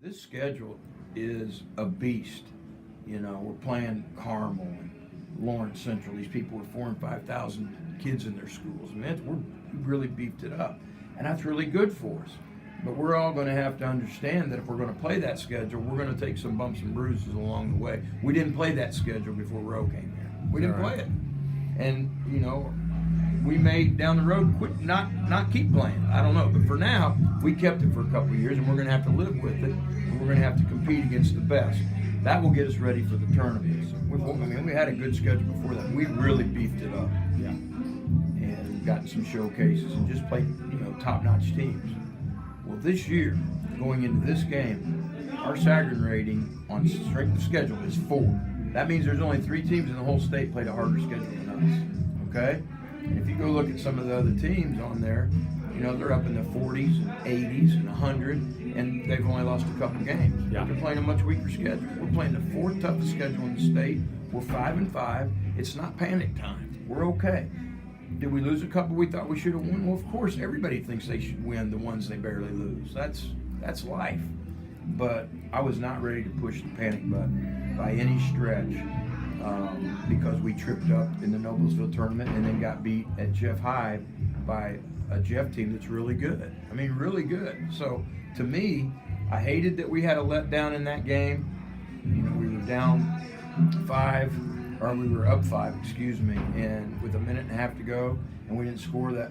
This schedule is a beast. You know, we're playing Carmel and Lawrence Central. These people with 4,000 and 5,000 kids in their schools. We've really beefed it up, and that's really good for us. But we're all going to have to understand that if we're going to play that schedule, we're going to take some bumps and bruises along the way. We didn't play that schedule before Roe came here. We didn't play it, and you know, we may down the road quit, not keep playing. I don't know, but for now, we kept it for a couple of years, and we're going to have to live with it. And we're going to have to compete against the best. That will get us ready for the tournaments. We had a good schedule before that. We really beefed it up, and gotten some showcases and just played, top-notch teams. Well, this year, going into this game, our Sagarin rating on strength of schedule is 4. That means there's only 3 teams in the whole state played a harder schedule than us. Okay? And if you go look at some of the other teams on there, they're up in the 40s and 80s and 100, and they've only lost a couple games. Yeah. They're playing a much weaker schedule. We're playing the 4th toughest schedule in the state. We're 5-5. It's not panic time. We're okay. Did we lose a couple we thought we should have won? Well, of course, everybody thinks they should win the ones they barely lose. That's life. But I was not ready to push the panic button by any stretch, because we tripped up in the Noblesville tournament and then got beat at Jeff High by a Jeff team that's really good. I mean, really good. So to me, I hated that we had a letdown in that game. We were down 5, or we were up 5, and with a minute and a half to go, and we didn't score that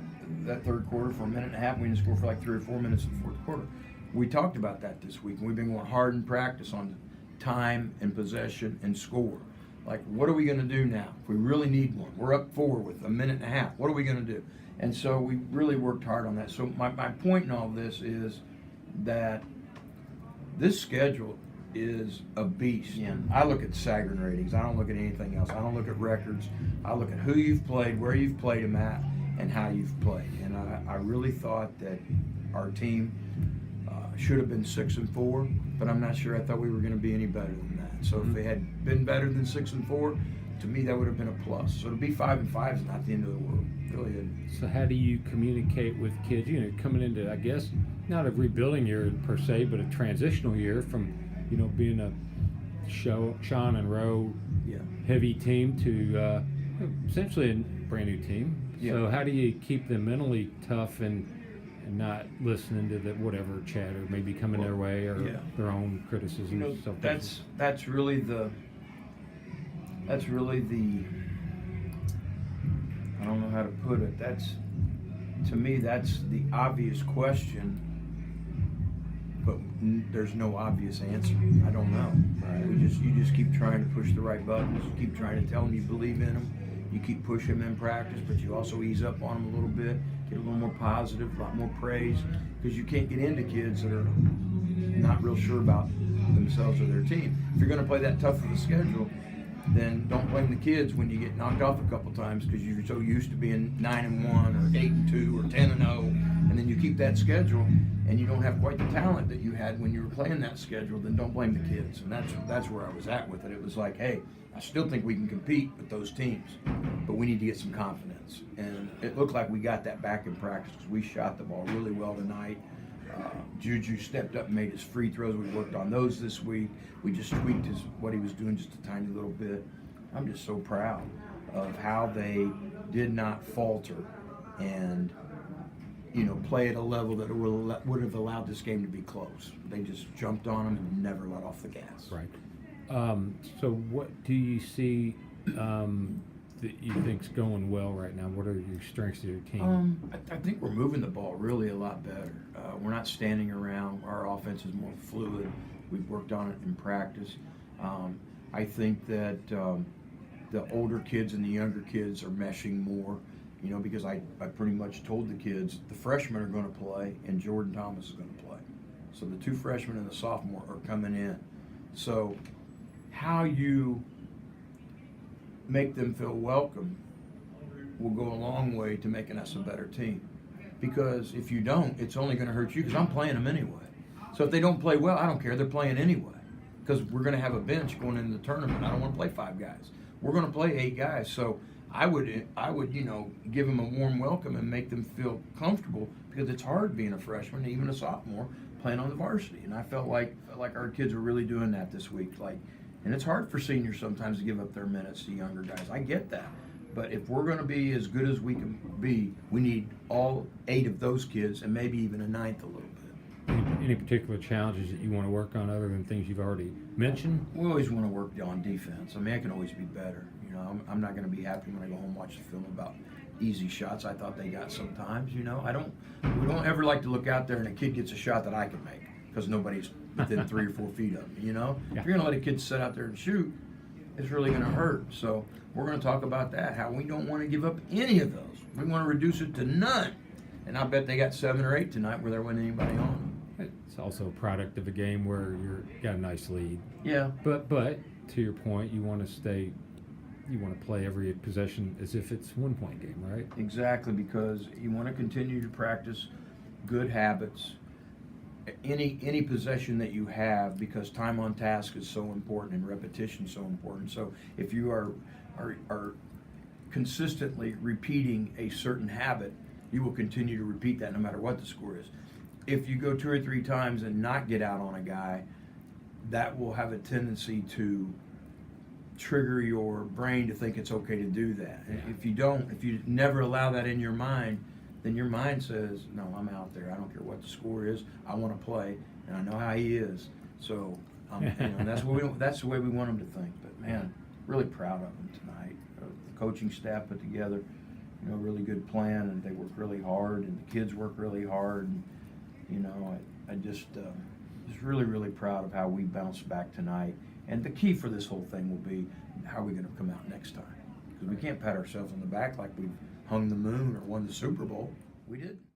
third quarter for a minute and a half. We didn't score for like 3 or 4 minutes in the fourth quarter. We talked about that this week, and we've been going hard in practice on time and possession and score. Like, what are we going to do now? If we really need one, we're up 4 with a minute and a half. What are we going to do? And so we really worked hard on that. So my point in all this is that this schedule is a beast. And I look at Sagarin ratings. I don't look at anything else. I don't look at records. I look at who you've played, where you've played them at, and how you've played. And I really thought that our team should have been 6-4, but I'm not sure I thought we were going to be any better than that. So if they had been better than 6-4, to me that would have been a plus. So to be 5-5 is not the end of the world. It really isn't. So how do you communicate with kids? Coming into, I guess, not a rebuilding year per se, but a transitional year from, being a Sean and Roe heavy team to essentially a brand new team. Yeah. So how do you keep them mentally tough and not listening to the whatever chatter maybe coming their way or their own criticism? That's really the I don't know how to put it. To me, that's the obvious question, but there's no obvious answer. I don't know. Right. You just keep trying to push the right buttons. You keep trying to tell them you believe in them. You keep pushing them in practice, but you also ease up on them a little bit, get a little more positive, a lot more praise, because you can't get into kids that are not real sure about themselves or their team. If you're going to play that tough of a schedule, then don't blame the kids when you get knocked off a couple times because you're so used to being 9-1 or 8-2 or 10-0, and then you keep that schedule and you don't have quite the talent that you had when you were playing that schedule. Then don't blame the kids, and that's where I was at with it. It was like, hey, I still think we can compete with those teams, but we need to get some confidence, and it looked like we got that back in practice because we shot the ball really well tonight. Juju stepped up and made his free throws. We worked on those this week. We just tweaked what he was doing just a tiny little bit. I'm just so proud of how they did not falter and play at a level that would have allowed this game to be close. They just jumped on them and never let off the gas. Right. So what do you see that you think's going well right now? What are your strengths of your team? I think we're moving the ball really a lot better. We're not standing around. Our offense is more fluid. We've worked on it in practice. I think that the older kids and the younger kids are meshing more, because I pretty much told the kids the freshmen are going to play and Jordan Thomas is going to play. So the 2 freshmen and the sophomore are coming in. So how you make them feel welcome will go a long way to making us a better team. Because if you don't, it's only going to hurt you because I'm playing them anyway. So if they don't play well, I don't care. They're playing anyway because we're going to have a bench going into the tournament. I don't want to play 5 guys. We're going to play 8 guys. So I would give them a warm welcome and make them feel comfortable because it's hard being a freshman, even a sophomore, playing on the varsity. And I felt like our kids were really doing that this week. And it's hard for seniors sometimes to give up their minutes to younger guys. I get that. But if we're going to be as good as we can be, we need all 8 of those kids and maybe even a 9th a little bit. Any particular challenges that you want to work on other than things you've already mentioned? We always want to work on defense. I mean, I can always be better. You know, I'm not going to be happy when I go home and watch the film about easy shots I thought they got sometimes. You know, we don't ever like to look out there and a kid gets a shot that I can make because nobody's within 3 or 4 feet of me. You know, yeah. If you're going to let a kid sit out there and shoot, it's really going to hurt. So we're going to talk about that, how we don't want to give up any of those. We want to reduce it to none. And I bet they got 7 or 8 tonight where there wasn't anybody on them. It's also a product of a game where you've got a nice lead. Yeah. But to your point, you want to play every possession as if it's 1-point game, right? Exactly, because you want to continue to practice good habits. Any possession that you have, because time on task is so important and repetition so important. So if you are consistently repeating a certain habit, you will continue to repeat that no matter what the score is. If you go 2 or 3 times and not get out on a guy, that will have a tendency to trigger your brain to think it's okay to do that. Yeah. If you never allow that in your mind, then your mind says, no, I'm out there. I don't care what the score is. I want to play, and I know how he is. So, that's the way we want him to think. But man, really proud of him tonight. The coaching staff put together, a really good plan, and they work really hard, and the kids work really hard. And, I just really, really proud of how we bounced back tonight. And the key for this whole thing will be how are we going to come out next time? Because we can't pat ourselves on the back like we've hung the moon or won the Super Bowl. We didn't.